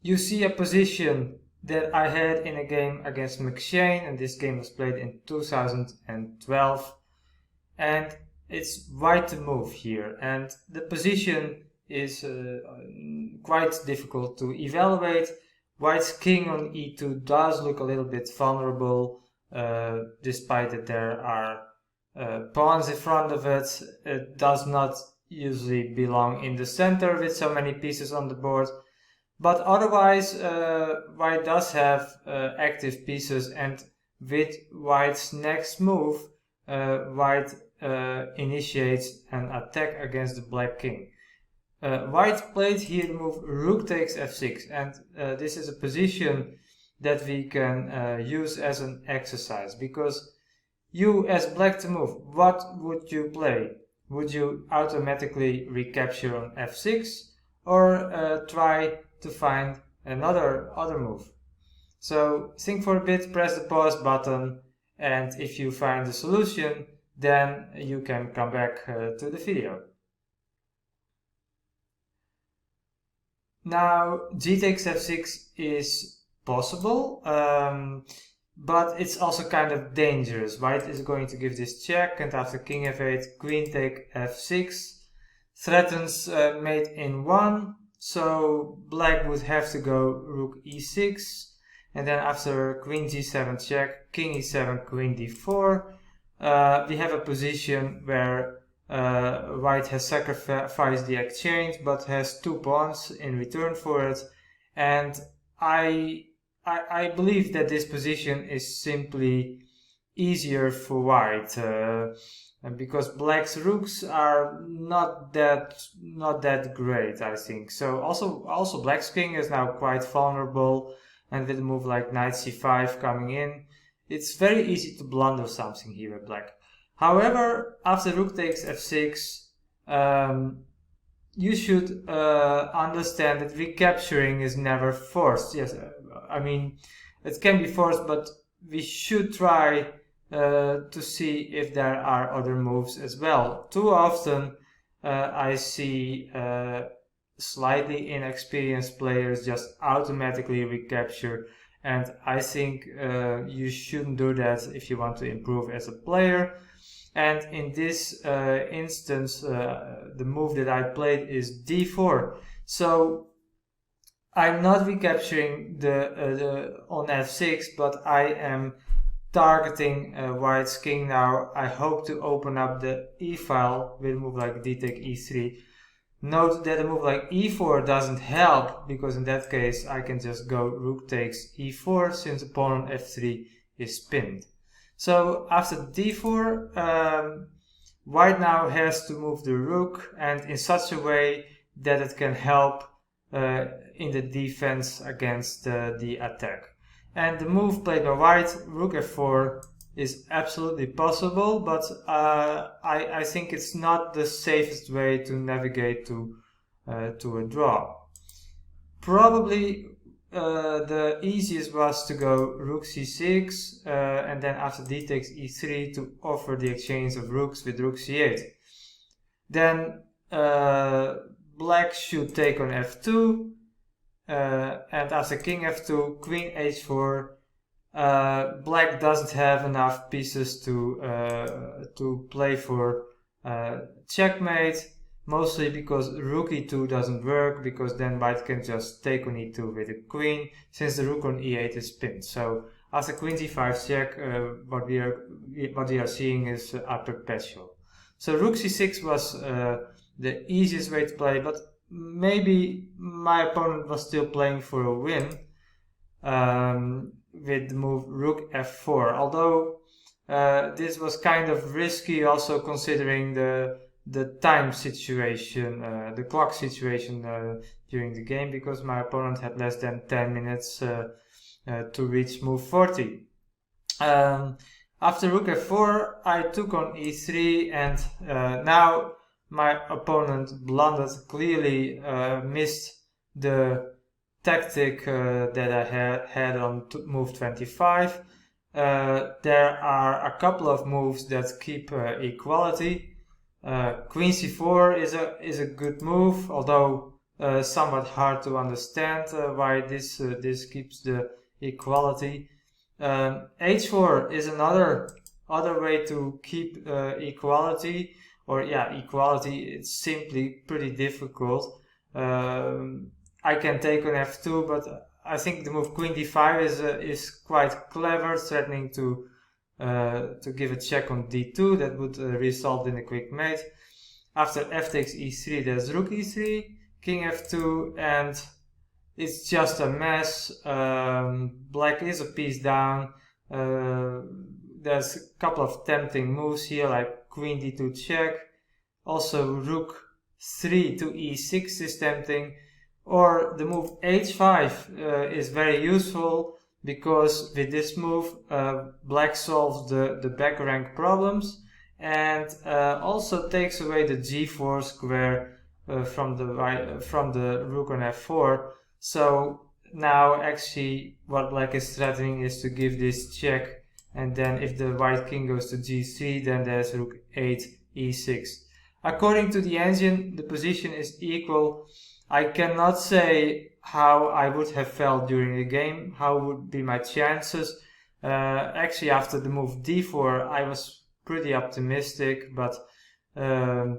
you see a position that I had in a game against McShane, and this game was played in 2012, and it's white to move here, and the position is quite difficult to evaluate. White's king on e2 does look a little bit vulnerable, despite that there are pawns in front of it. It does not usually belong in the center with so many pieces on the board. But otherwise, white does have active pieces, and with white's next move, white initiates an attack against the black king. White played here the move rook takes f6, and this is a position that we can use as an exercise, because you as black to move, what would you play? Would you automatically recapture on f6, or try to find another move? So think for a bit, press the pause button, and if you find the solution, then you can come back to the video. Now, g takes f6 is possible, but it's also kind of dangerous. White is going to give this check, and after king f8, queen take f6 threatens mate in 1, so black would have to go rook e6, and then after queen g7 check, king e7, queen d4, we have a position where white has sacrificed the exchange but has 2 pawns in return for it, and I believe that this position is simply easier for white, because black's rooks are not that great, I think. So also black's king is now quite vulnerable, and with a move like knight c5 coming in, it's very easy to blunder something here with black. However, after rook takes f6, you should understand that recapturing is never forced. Yes, I mean, it can be forced, but we should try to see if there are other moves as well. Too often I see slightly inexperienced players just automatically recapture, and I think you shouldn't do that if you want to improve as a player. And in this instance, the move that I played is d4. So I'm not recapturing the on f6, but I am targeting white's king now. I hope to open up the e-file with a move like d take e3. Note that a move like e4 doesn't help, because in that case I can just go rook takes e4, since the pawn on f3 is pinned. So after d4, white now has to move the rook, and in such a way that it can help in the defense against the attack. And the move played by white, rook f4, is absolutely possible, but I think it's not the safest way to navigate to a draw. Probably the easiest was to go rook c6, and then after d takes e3 to offer the exchange of rooks with rook c8. Then black should take on f2, and after king f2, queen h4, black doesn't have enough pieces to play for checkmate, mostly because rook e2 doesn't work, because then white can just take on e2 with a queen, since the rook on e8 is pinned. So after queen g5 check, what we are seeing is a perpetual. So rook c6 was the easiest way to play, but maybe my opponent was still playing for a win with the move rook f4, although this was kind of risky, also considering the time situation, the clock situation during the game, because my opponent had less than 10 minutes to reach move 40. After rook f4, I took on e3, and now my opponent blundered, clearly missed the tactic that I had on move 25. There are a couple of moves that keep equality. Queen c4 is a good move, although somewhat hard to understand why this keeps the equality. H4 is another way to keep equality, or equality. It's simply pretty difficult. I can take on f2, but I think the move queen d5 is quite clever, threatening to give a check on d2 that would result in a quick mate. After f takes e3, there's rook e3, king f2, and it's just a mess. Black is a piece down. There's a couple of tempting moves here, like queen d2 check. Also rook 3 to e6 is tempting. Or the move h5 is very useful, because with this move black solves the back rank problems, and also takes away the g4 square from the rook on f4. So now actually what black is threatening is to give this check, and then if the white king goes to g3, then there's rook 8 e6. According to the engine, the position is equal. I cannot say how I would have felt during the game, how would be my chances. Actually, after the move d4, I was pretty optimistic, but yeah,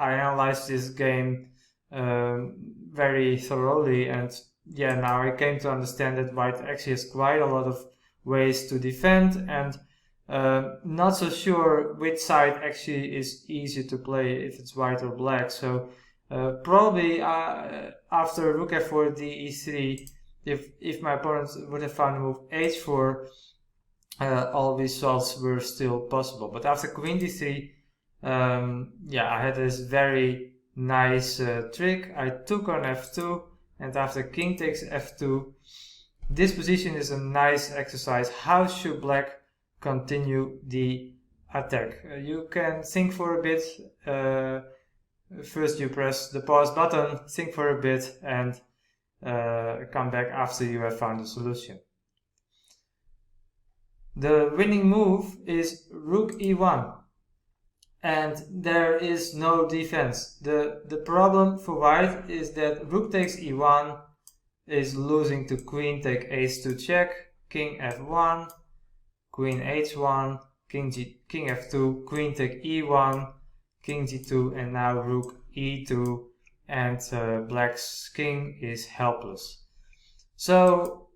I analyzed this game very thoroughly, and yeah, now I came to understand that white actually has quite a lot of ways to defend, and not so sure which side actually is easier to play, if it's white or black. So probably after rook f4 d e3, if my opponent would have found the move h4, all results were still possible. But after queen d3, yeah, I had this very nice trick. I took on f2, and after king takes f2, this position is a nice exercise. How should black continue the attack? You can think for a bit. First you press the pause button, think for a bit, and come back after you have found a solution. The winning move is rook e1, and there is no defense. The problem for white is that rook takes e1 is losing to queen take h2 check, king f1, queen h1, king f2, queen take e1, king g2, and now rook e2, and black's king is helpless. So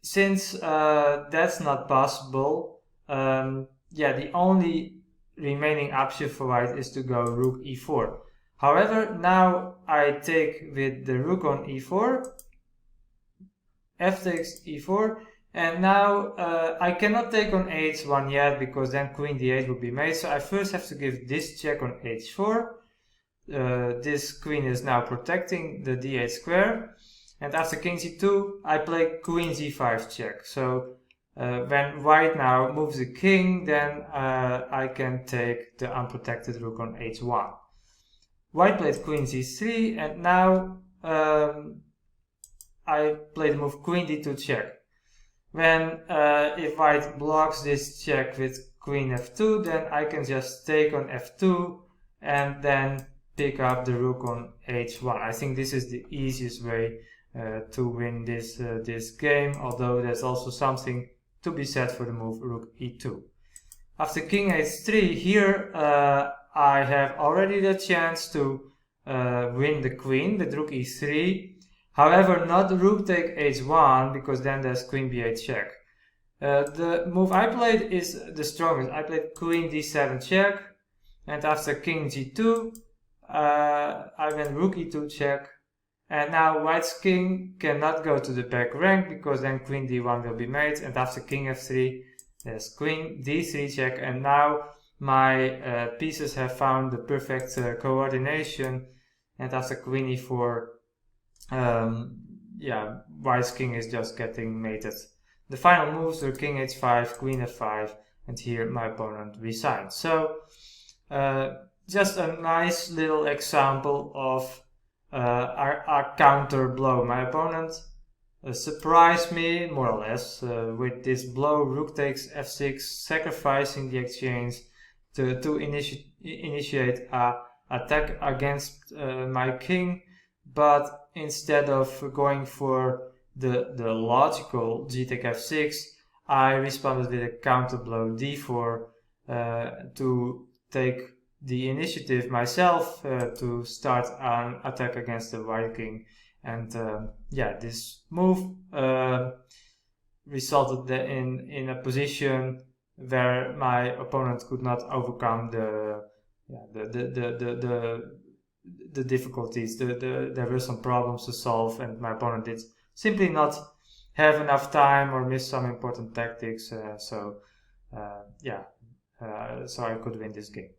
since that's not possible, yeah, the only remaining option for white is to go rook e4. However, now I take with the rook on e4, f takes e4, and now I cannot take on h1 yet, because then queen d8 will be made. So I first have to give this check on h4. This queen is now protecting the d8 square. And after king c2, I play queen g5 check. So when white now moves the king, then I can take the unprotected rook on h1. White played queen g3, and now I play the move queen d2 check. When if white blocks this check with queen f2, then I can just take on f2 and then pick up the rook on h1. I think this is the easiest way to win this game, although there's also something to be said for the move rook e2. After king h3, here I have already the chance to win the queen with rook e3. However, not rook take h1, because then there's queen b8 check. The move I played is the strongest. I played queen d7 check, and after king g2, I went rook e2 check, and now white's king cannot go to the back rank, because then queen d1 will be made, and after king f3, there's queen d3 check, and now my pieces have found the perfect coordination, and after queen e4, yeah, white's king is just getting mated. The final moves were king h5, queen f5, and here my opponent resigned. So just a nice little example of our counter blow. My opponent surprised me more or less with this blow, rook takes f6, sacrificing the exchange to initiate a attack against my king, but instead of going for the logical g take f6, I responded with a counter blow d4 to take the initiative myself, to start an attack against the white king. And yeah, this move resulted in a position where my opponent could not overcome the difficulties. There were some problems to solve, and my opponent did simply not have enough time or miss some important tactics. So I could win this game.